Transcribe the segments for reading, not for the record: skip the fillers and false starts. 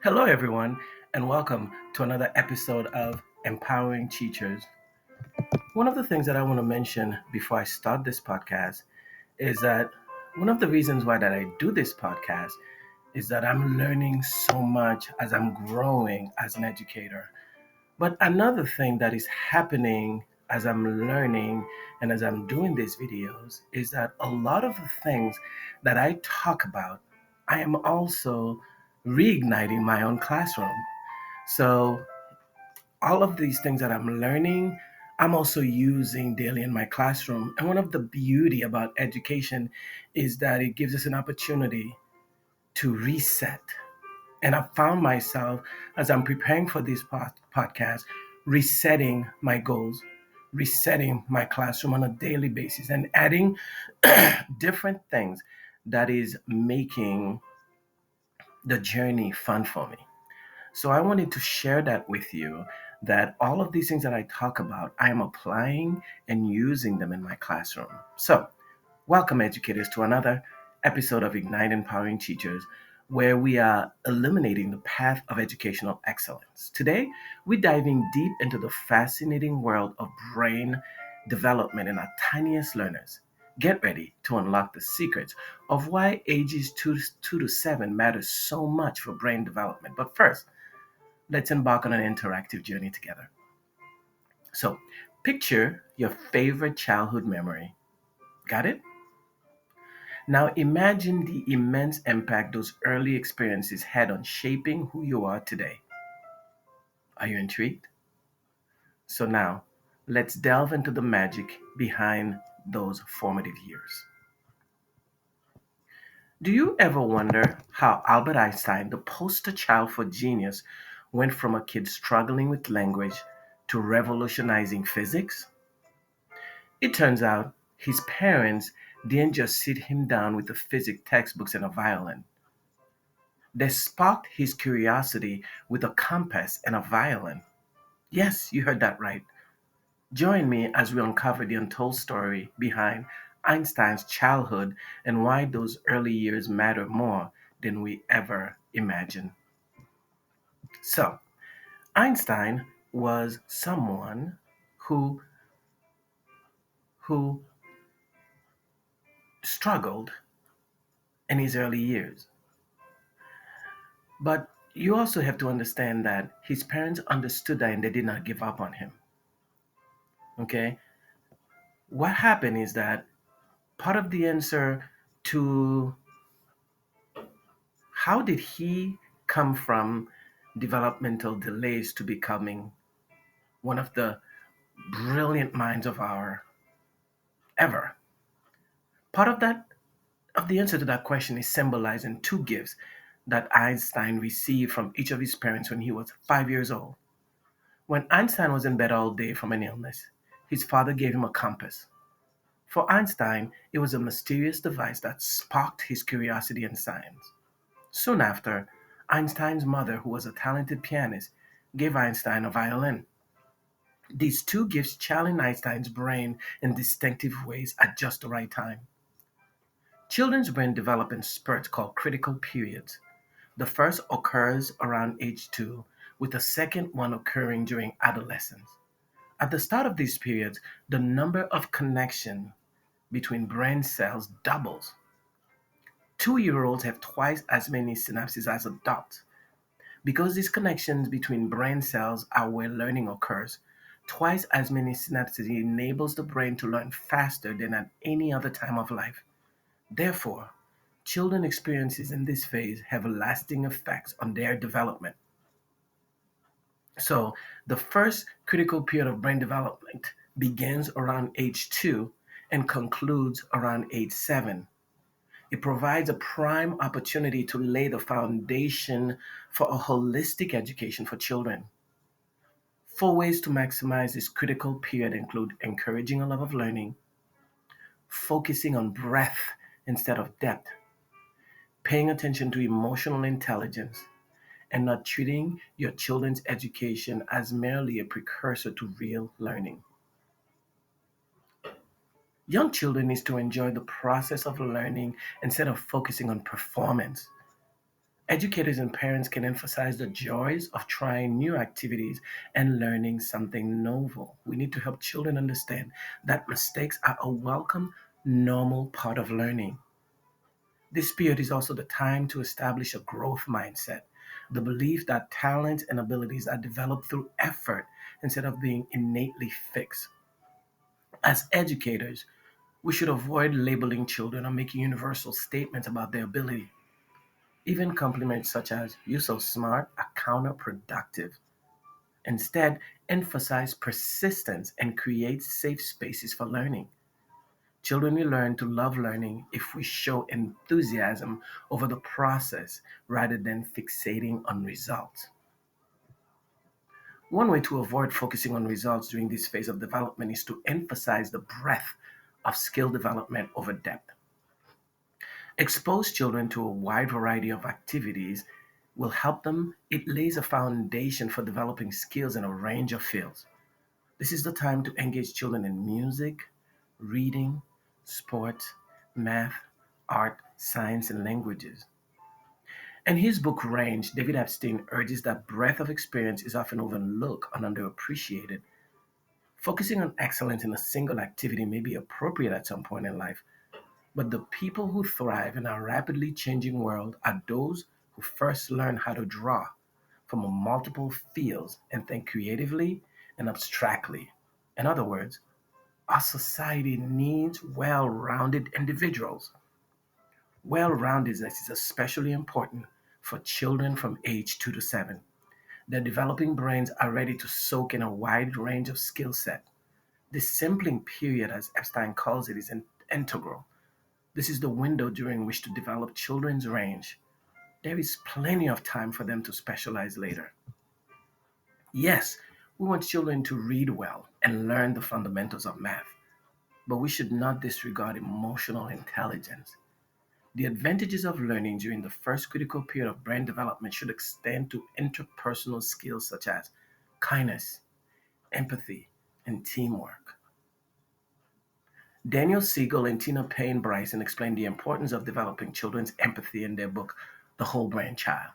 Hello, everyone, and welcome to another episode of Empowering Teachers. One of the things that I want to mention before I start this podcast is that one of the reasons why that I do this podcast is that I'm learning so much as I'm growing as an educator. But another thing that is happening as I'm learning and as I'm doing these videos is that a lot of the things that I talk about, I am also reigniting my own classroom. So, all of these things that I'm learning, I'm also using daily in my classroom. And one of the beauty about education is that it gives us an opportunity to reset. And I found myself, as I'm preparing for this podcast, resetting my goals, resetting my classroom on a daily basis, and adding different things that is making the journey fun for me. So I wanted to share that with you, that all of these things that I talk about, I am applying and using them in my classroom. So, welcome educators to another episode of Ignite Empowering Teachers, where we are illuminating the path of educational excellence. Today, we're diving deep into the fascinating world of brain development in our tiniest learners. Get ready to unlock the secrets of why ages 2 to 7 matter so much for brain development. But first, let's embark on an interactive journey together. So, picture your favorite childhood memory. Got it? Now, imagine the immense impact those early experiences had on shaping who you are today. Are you intrigued? So, now let's delve into the magic behind those formative years. Do you ever wonder how Albert Einstein, the poster child for genius, went from a kid struggling with language to revolutionizing physics? It turns out his parents didn't just sit him down with the physics textbooks and a violin. They sparked his curiosity with a compass and a violin. Yes, you heard that right. Join me as we uncover the untold story behind Einstein's childhood and why those early years matter more than we ever imagined. So, Einstein was someone who who struggled in his early years. But you also have to understand that his parents understood that and they did not give up on him. Okay? What happened is that part of the answer to how did he come from developmental delays to becoming one of the brilliant minds of our ever. Part of the answer to that question is symbolized in two gifts that Einstein received from each of his parents when he was 5 years old. When Einstein was in bed all day from an illness, his father gave him a compass. For Einstein, it was a mysterious device that sparked his curiosity in science. Soon after, Einstein's mother, who was a talented pianist, gave Einstein a violin. These two gifts challenged Einstein's brain in distinctive ways at just the right time. Children's brain develop in spurts called critical periods. The first occurs around age 2, with the second one occurring during adolescence. At the start of these periods, the number of connections between brain cells doubles. 2 year olds have twice as many synapses as adults. Because these connections between brain cells are where learning occurs, twice as many synapses enables the brain to learn faster than at any other time of life. Therefore, children experiences in this phase have lasting effects on their development. So, the first critical period of brain development begins around age 2 and concludes around age 7. It provides a prime opportunity to lay the foundation for a holistic education for children. Four ways to maximize this critical period include encouraging a love of learning, focusing on breadth instead of depth, paying attention to emotional intelligence, and not treating your children's education as merely a precursor to real learning. Young children need to enjoy the process of learning instead of focusing on performance. Educators and parents can emphasize the joys of trying new activities and learning something novel. We need to help children understand that mistakes are a welcome, normal part of learning. This period is also the time to establish a growth mindset, the belief that talents and abilities are developed through effort instead of being innately fixed. As educators, we should avoid labeling children or making universal statements about their ability. Even compliments such as, "you're so smart," are counterproductive. Instead, emphasize persistence and create safe spaces for learning. Children will learn to love learning if we show enthusiasm over the process rather than fixating on results. One way to avoid focusing on results during this phase of development is to emphasize the breadth of skill development over depth. Expose children to a wide variety of activities will help them. It lays a foundation for developing skills in a range of fields. This is the time to engage children in music, reading, sports, math, art, science, and languages. In his book Range, David Epstein urges that breadth of experience is often overlooked and underappreciated. Focusing on excellence in a single activity may be appropriate at some point in life, but the people who thrive in our rapidly changing world are those who first learn how to draw from multiple fields and think creatively and abstractly. In other words, our society needs well rounded individuals. Well roundedness is especially important for children from age 2 to 7. Their developing brains are ready to soak in a wide range of skill set. This sampling period, as Epstein calls it, is integral. This is the window during which to develop children's range. There is plenty of time for them to specialize later. Yes, we want children to read well and learn the fundamentals of math, but we should not disregard emotional intelligence. The advantages of learning during the first critical period of brain development should extend to interpersonal skills such as kindness, empathy, and teamwork. Daniel Siegel and Tina Payne Bryson explain the importance of developing children's empathy in their book, The Whole Brain Child.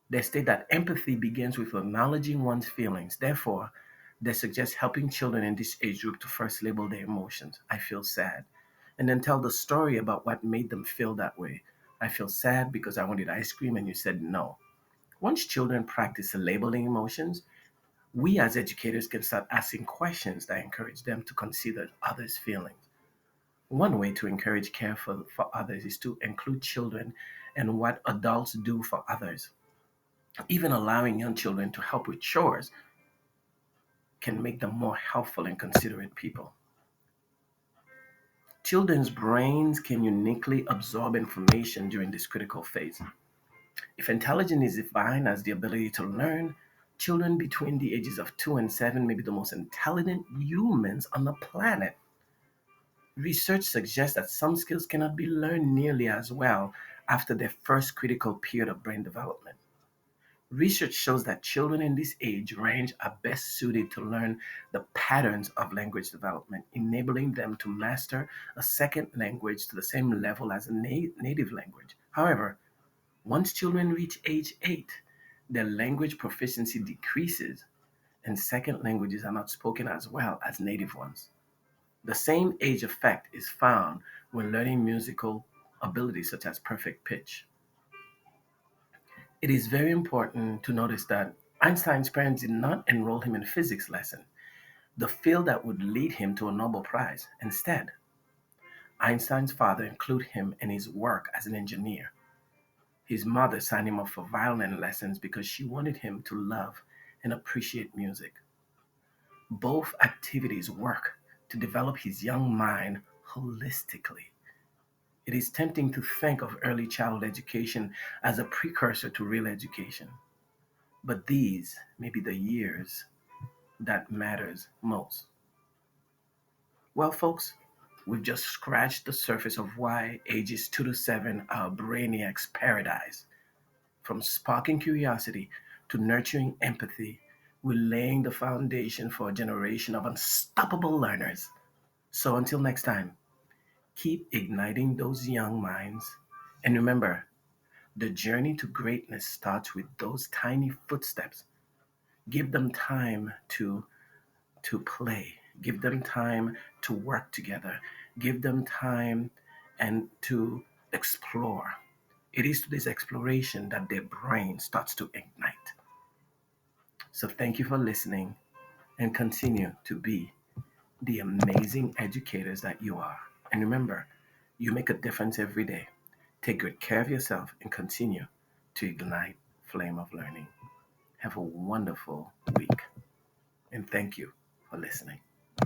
They state that empathy begins with acknowledging one's feelings. Therefore, they suggest helping children in this age group to first label their emotions. I feel sad. And then tell the story about what made them feel that way. I feel sad because I wanted ice cream and you said no. Once children practice labeling emotions, we as educators can start asking questions that encourage them to consider others' feelings. One way to encourage care for others is to include children in what adults do for others. Even allowing young children to help with chores can make them more helpful and considerate people. Children's brains can uniquely absorb information during this critical phase. If intelligence is defined as the ability to learn, children between the ages of 2 and 7 may be the most intelligent humans on the planet. Research suggests that some skills cannot be learned nearly as well after their first critical period of brain development. Research shows that children in this age range are best suited to learn the patterns of language development, enabling them to master a second language to the same level as a native language. However, once children reach age 8, their language proficiency decreases, and second languages are not spoken as well as native ones. The same age effect is found when learning musical abilities such as perfect pitch. It is very important to notice that Einstein's parents did not enroll him in physics lesson, the field that would lead him to a Nobel Prize. Instead, Einstein's father included him in his work as an engineer. His mother signed him up for violin lessons because she wanted him to love and appreciate music. Both activities work to develop his young mind holistically. It is tempting to think of early childhood education as a precursor to real education, but these may be the years that matters most. Well, folks, we've just scratched the surface of why ages 2 to 7 are Brainiac's paradise. From sparking curiosity to nurturing empathy, we're laying the foundation for a generation of unstoppable learners. So until next time, keep igniting those young minds. And remember, The journey to greatness starts with those tiny footsteps. Give them time to play. Give them time to work together. Give them time and to explore. It is through this exploration that their brain starts to ignite. So thank you for listening and continue to be the amazing educators that you are. And remember, you make a difference every day. Take good care of yourself and continue to ignite flame of learning. Have a wonderful week. And thank you for listening.